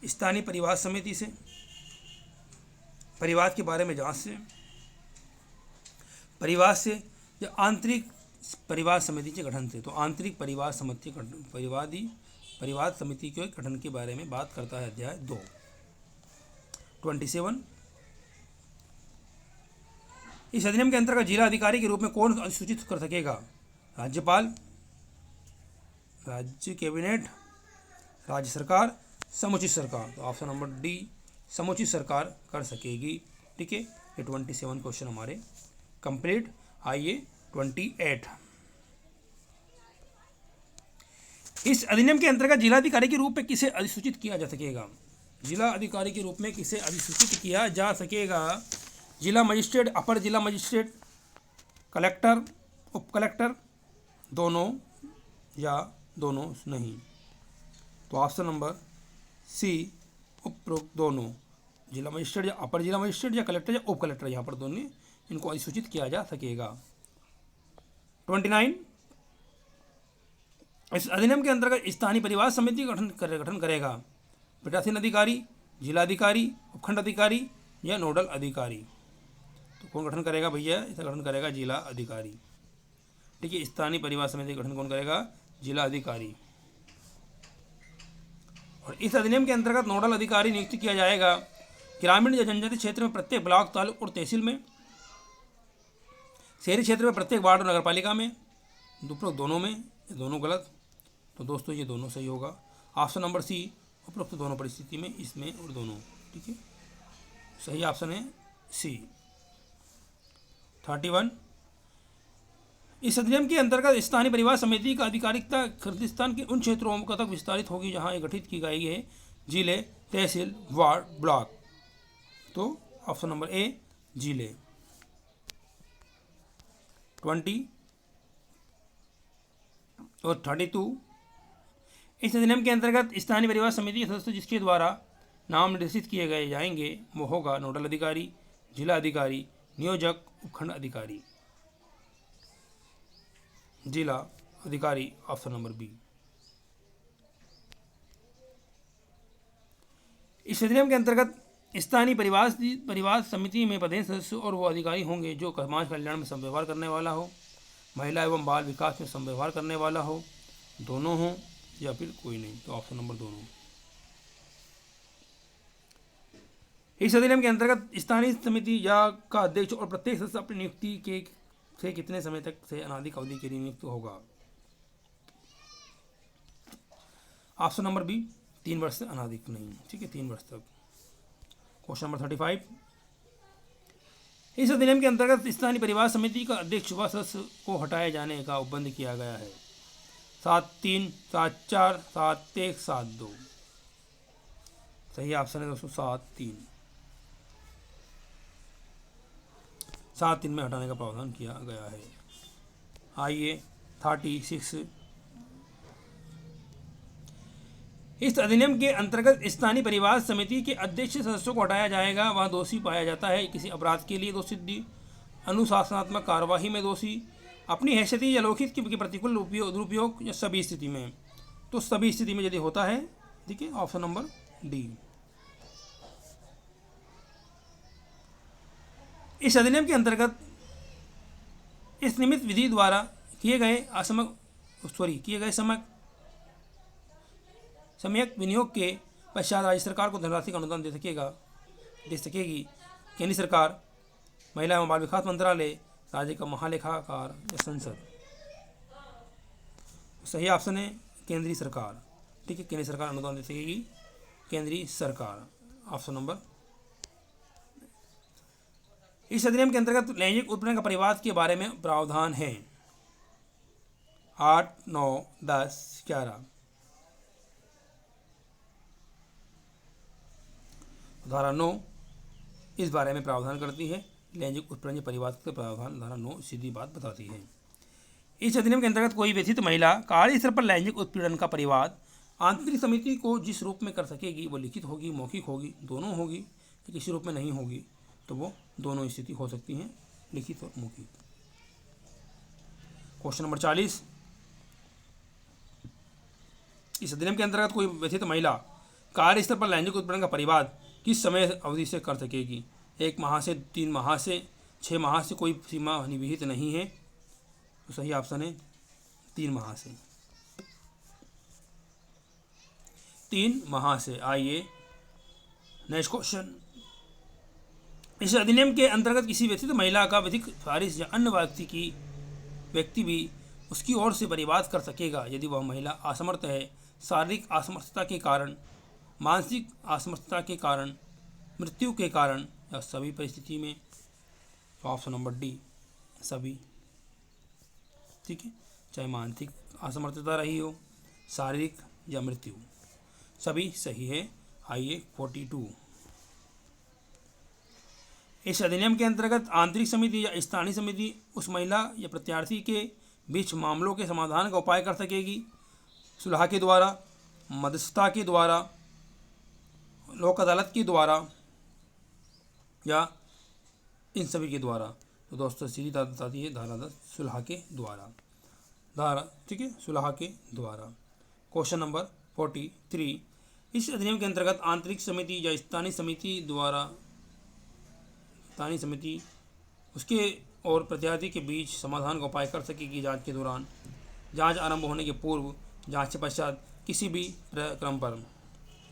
स्थानीय परिवार समिति से, परिवार के बारे में जांच से, परिवार से या आंतरिक परिवार समिति के गठन से। तो आंतरिक परिवार समिति परिवार समिति के गठन के बारे में बात करता है अध्याय 2। 27। इस अधिनियम के अंतर्गत जिला अधिकारी के रूप में कौन अधिसूचित कर सकेगा? राज्यपाल, राज्य कैबिनेट, राज्य सरकार, समुचित सरकार। तो ऑप्शन नंबर डी, समुचित सरकार कर सकेगी। ठीक है, ये 27 क्वेश्चन हमारे कंप्लीट। आइए 28। इस अधिनियम के अंतर्गत जिलाधिकारी के रूप में किसे अधिसूचित किया जा सकेगा? जिला अधिकारी के रूप में किसे अधिसूचित किया जा सकेगा? जिला मजिस्ट्रेट, अपर जिला मजिस्ट्रेट, कलेक्टर, उप कलेक्टर, दोनों या दोनों नहीं। तो ऑप्शन नंबर सी, उपरोक्त दोनों, जिला मजिस्ट्रेट या अपर जिला मजिस्ट्रेट या कलेक्टर या उप कलेक्टर, यहाँ पर दोनों इनको अधिसूचित किया जा सकेगा। 29। इस अधिनियम के अंतर्गत स्थानीय परिवार समिति का गठन करेगा पीठासीन अधिकारी, जिलाधिकारी, उपखंड अधिकारी या नोडल अधिकारी। तो कौन गठन करेगा भैया? इसका गठन करेगा जिला अधिकारी। ठीक है, स्थानीय परिवार समिति का गठन कौन करेगा? जिला अधिकारी। और इस अधिनियम के अंतर्गत नोडल अधिकारी नियुक्त किया जाएगा ग्रामीण या जनजातीय क्षेत्र में प्रत्येक ब्लॉक, तालुक और तहसील में, शहरी क्षेत्र में प्रत्येक वार्ड और नगरपालिका में। उपरोक्त दोनों में, ये दोनों गलत। तो दोस्तों ये दोनों सही होगा। ऑप्शन नंबर सी, उपरोक्त दोनों परिस्थिति में, इसमें और दोनों। ठीक है, सही ऑप्शन है सी। 31। इस अधिनियम के अंतर्गत स्थानीय परिवार समिति का आधिकारिकता खलिस्तान के उन क्षेत्रों तक विस्तारित होगी जहां ये गठित की गई है, जिले, तहसील, वार्ड, ब्लॉक। तो ऑप्शन नंबर ए, जिले। 20 और 32। इस अधिनियम के अंतर्गत स्थानीय परिवार समिति के सदस्य जिसके द्वारा नाम निर्देशित किए गए जाएंगे वो होगा नोडल अधिकारी, जिला अधिकारी, नियोजक, उपखंड अधिकारी। जिला अधिकारी, ऑप्शन नंबर बी। इस अधिनियम के अंतर्गत स्थानीय परिवार समिति में पदेन सदस्य और वो अधिकारी होंगे जो समाज कल्याण में व्यवहार करने वाला हो, महिला एवं बाल विकास में समव्यवहार करने वाला हो, दोनों हो, या फिर कोई नहीं। तो ऑप्शन नंबर दोनों। इस अधिनियम के अंतर्गत स्थानीय समिति या का अध्यक्ष और प्रत्येक सदस्य अपनी नियुक्ति के से कितने समय तक से अनाधिक अवधि के लिए नियुक्त होगा? ऑप्शन नंबर बी, 3 वर्ष से अनाधिक नहीं। ठीक है, 3 वर्ष तक। क्वेश्चन नंबर 35, इस अधिनियम के अंतर्गत स्थानीय परिवार समिति का अध्यक्ष व सदस्य को हटाए जाने का उपबंध किया गया है। 7-3, 7-4, 7-1, 7-2। सही ऑप्शन है दोस्तों 7-3। 7-3 में हटाने का प्रावधान किया गया है। आइए 36, इस अधिनियम के अंतर्गत स्थानीय परिवार समिति के अध्यक्ष सदस्यों को हटाया जाएगा वह दोषी पाया जाता है किसी अपराध के लिए दोषित, अनुशासनात्मक कार्यवाही में दोषी, अपनी हैसियत या लौकिक के प्रतिकूल दुरुपयोग या सभी स्थिति में। तो सभी स्थिति में यदि होता है, ठीक है, ऑप्शन नंबर डी। इस अधिनियम के अंतर्गत इस निमित्त विधि द्वारा किए गए सम्यक विनियोग के पश्चात राज्य सरकार को धनराशि का अनुदान दे सकेगी केंद्र सरकार, महिला एवं बाल विकास मंत्रालय, राज्य का महालेखाकार या संसद। सही ऑप्शन है केंद्रीय सरकार। ठीक है, केंद्रीय सरकार अनुदान दे सकेगी, केंद्रीय सरकार, ऑप्शन नंबर। इस अधिनियम के अंतर्गत लैंगिक उत्पीड़न का परिवाद के बारे में प्रावधान है। 8, 9, 10, 11। धारा 9 इस बारे में प्रावधान करती है। लैंगिक उत्पीड़न या परिवाद के प्रावधान धारा 9 सीधी बात बताती है। इस अधिनियम के अंतर्गत कोई व्यथित महिला कार्यस्थल पर लैंगिक उत्पीड़न का परिवाद आंतरिक समिति को जिस रूप में कर सकेगी वो लिखित होगी, मौखिक होगी, दोनों होगी, किसी रूप में नहीं होगी तो वो दोनों स्थिति हो सकती हैं, लिखित और मौखिक। क्वेश्चन नंबर 40, इस अधिनियम के अंतर्गत कोई व्यथित महिला कार्यस्थल पर लैंगिक उत्पीड़न का परिवाद किस समय अवधि से कर सकेगी? 1 माह से, 3 माह से, 6 माह से, कोई सीमा निविहित नहीं है। तो सही ऑप्शन है 3 माह से। 3 माह से। आइए नेक्स्ट क्वेश्चन, इस अधिनियम के अंतर्गत किसी व्यक्ति महिला का विधिक सिफारिश या अन्य व्यक्ति भी उसकी ओर से परिवाद कर सकेगा यदि वह महिला असमर्थ है, शारीरिक असमर्थता के कारण, मानसिक असमर्थता के कारण, मृत्यु के कारण या सभी परिस्थिति में। तो ऑप्शन नंबर डी, सभी। ठीक है, चाहे मानसिक असमर्थता रही हो, शारीरिक या मृत्यु, सभी सही है। आइए 42, इस अधिनियम के अंतर्गत आंतरिक समिति या स्थानीय समिति उस महिला या प्रत्याशी के बीच मामलों के समाधान का उपाय कर सकेगी सुलह के द्वारा, मध्यस्थता के द्वारा, लोक अदालत के द्वारा या इन सभी के द्वारा। तो दोस्तों सीधी बात बताती है धारा 10 सुलह के द्वारा, धारा, ठीक है, सुलह के द्वारा। क्वेश्चन नंबर 43, इस अधिनियम के अंतर्गत आंतरिक समिति या स्थानीय समिति उसके और प्रत्याशी के बीच समाधान का उपाय कर सकेगी जांच के दौरान, जांच आरंभ होने के पूर्व, जांच के पश्चात, किसी भी क्रम पर।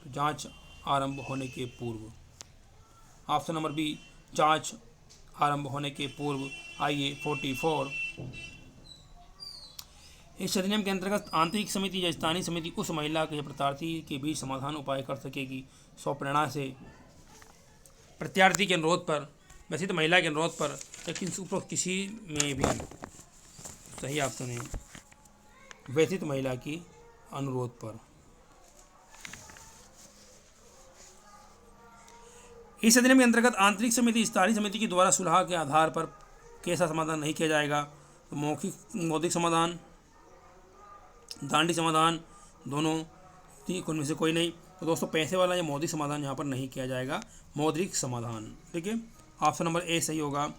जांच आरंभ होने के पूर्व, ऑप्शन नंबर बी, जांच आरंभ होने के पूर्व। आइए 44, इस अधिनियम के अंतर्गत आंतरिक समिति या स्थानीय समिति उस महिला के प्रत्याशी के बीच समाधान उपाय कर सकेगी स्वप्रेरणा से, प्रत्याशी के अनुरोध पर, व्यथित महिला के अनुरोध पर, लेकिन उपरोक्त किसी में भी। सही ऑप्शन है व्यथित महिला की अनुरोध पर। इस अधिनियम के अंतर्गत आंतरिक समिति स्थानीय समिति के द्वारा सुलह के आधार पर कैसा समाधान नहीं किया जाएगा? तो मौखिक समाधान, दांडी समाधान, दोनों उनमें से कोई नहीं। तो दोस्तों पैसे वाला या मौद्रिक समाधान यहाँ पर नहीं किया जाएगा, मौद्रिक समाधान। ठीक है, ऑप्शन नंबर ए सही होगा।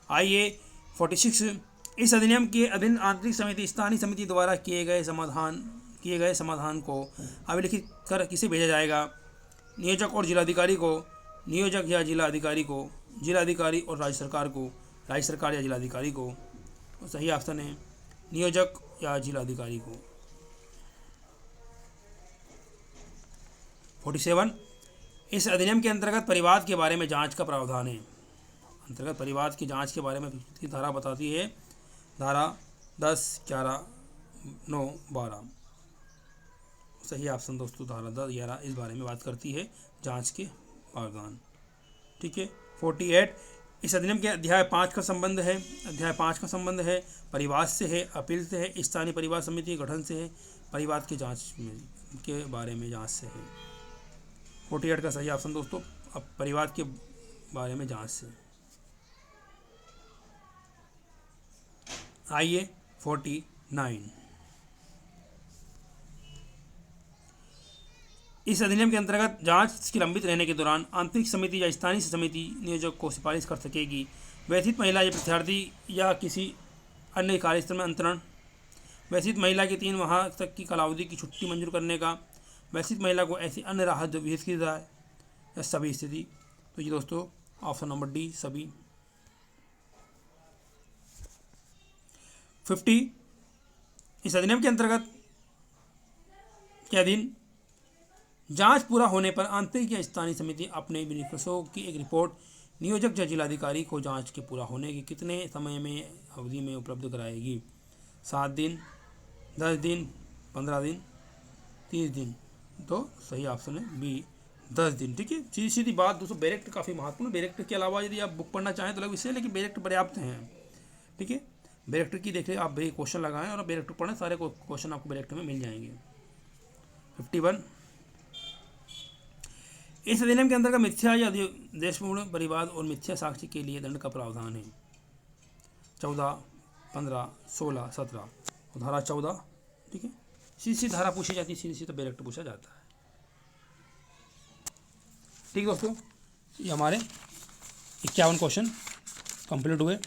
आइए 46, इस अधिनियम के अधीन आंतरिक समिति स्थानीय समिति द्वारा किए गए समाधान को अभिलिखित कर किसे भेजा जाएगा? नियोजक और जिलाधिकारी को, नियोजक या जिलाधिकारी को, जिलाधिकारी और राज्य सरकार को, राज्य सरकार या जिलाधिकारी को। तो सही ऑप्शन है नियोजक या जिलाधिकारी को। 47, इस अधिनियम के अंतर्गत परिवाद के बारे में जांच का प्रावधान है। अंतर्गत परिवाद की जांच के बारे में की धारा बताती है, धारा 10, 11, 9, 12। सही ऑप्शन दोस्तों धारा 10, 11 इस बारे में बात करती है, जांच के प्रावधान। ठीक है। 48, इस अधिनियम के अध्याय 5 का संबंध है। अध्याय 5 का संबंध है परिवाद से है, अपील से है, स्थानीय परिवाद समिति गठन से है, परिवाद की जांच में के बारे में जांच से है। 48 का सही ऑप्शन दोस्तों अब परिवाद के बारे में जांच से। आइए 49, इस अधिनियम के अंतर्गत जांच की लंबित रहने के दौरान आंतरिक समिति या स्थानीय समिति नियोजक को सिफारिश कर सकेगी व्यथित महिला या प्रत्यार्थी या किसी अन्य कार्यस्थल में अंतरण, व्यथित महिला की 3 माह तक की कालावधि की छुट्टी मंजूर करने का, व्यथित महिला को ऐसी अन्य राहत जो विहित की जाए, या सभी स्थिति। तो ये दोस्तों ऑप्शन नंबर डी सभी। 50, इस अधिनियम के अंतर्गत के अधीन जांच पूरा होने पर आंतरिक या स्थानीय समिति अपने निष्कर्षों की एक रिपोर्ट नियोजक या जिलाधिकारी को जांच के पूरा होने के कितने समय में अवधि में उपलब्ध कराएगी? 7 दिन, 10 दिन, 15 दिन, 30 दिन। तो सही ऑप्शन है बी 10 दिन। ठीक है। सीधी सीधी बात दोस्तों, बैरेक्ट काफ़ी महत्वपूर्ण। बैरेक्ट के अलावा यदि आप बुक पढ़ना चाहें तो अलग विषय, लेकिन बैरेक्ट पर्याप्त हैं। ठीक है। बैरेक्ट की देखिए आप भाई क्वेश्चन लगाएं और बैरेक्ट पढ़ें, सारे क्वेश्चन आपको बैरेक्ट में मिल जाएंगे। 51, इस अधिनियम के अंतर्गत मिथ्या या देशपूर्ण परिवाद और मिथ्या साक्षी के लिए दंड का प्रावधान है। 14, 15, 16, 17। धारा 14। ठीक है। सीधी सी धारा पूछी जाती है, सीधी सी तो डायरेक्ट पूछा जाता है। ठीक दोस्तों, ये हमारे 51 क्वेश्चन कंप्लीट हुए।